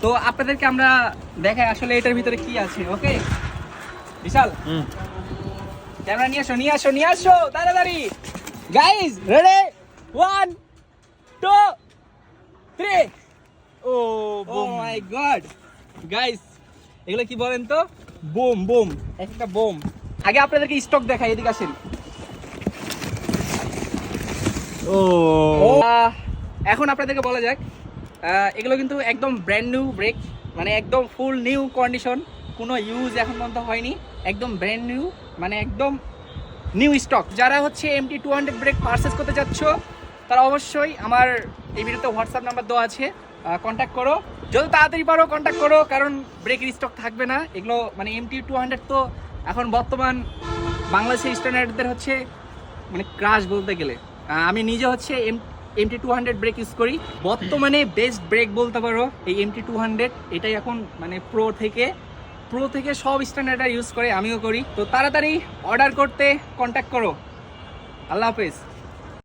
তো আপনাদেরকে আমরা দেখাই আসলে এটার ভিতরে কি আছে। ওকে বিশাল, ক্যামেরা নিয়ে আসো তাড়াতাড়ি। Guys ready, 1 2 3। ও ও মাই গড গাইস, এগুলো কি বলেন তো? বোম বোম, একটা বোম। আগে আপনাদেরকে স্টক দেখাই, এদিকে আসেন। ও এখন আপনাদেরকে বলা যাক, এগুলো কিন্তু একদম ব্র্যান্ড নিউ ব্রেক, মানে একদম ফুল নিউ কন্ডিশন, কোনো ইউজ এখন পর্যন্ত হয়নি, একদম ব্র্যান্ড নিউ, মানে একদম নিউ স্টক। যারা হচ্ছে MT200 ব্রেক পারচেস করতে যাচ্ছ তারা অবশ্যই আমার এই ভিডিওতে হোয়াটসঅ্যাপ নাম্বার দেওয়া আছে, কন্ট্যাক্ট করো, যত তাড়াতাড়ি পারো কন্ট্যাক্ট করো, কারণ ব্রেকের স্টক থাকবে না। এগুলো মানে MT200 তো এখন বর্তমান বাংলাদেশের স্ট্যান্ডার্ডদের হচ্ছে মানে ক্রাশ বলতে গেলে। আমি নিজে হচ্ছে MT200 ব্রেক ইউজ করি, বর্তমানে বেস্ট ব্রেক বলতে পারো এই MT200। এটাই এখন মানে প্রো থেকে সব স্ট্যান্ডার্ডার ইউজ করে, আমিও করি। তো তাড়াতাড়ি অর্ডার করতে কন্ট্যাক্ট করো। আল্লাহ হাফেজ।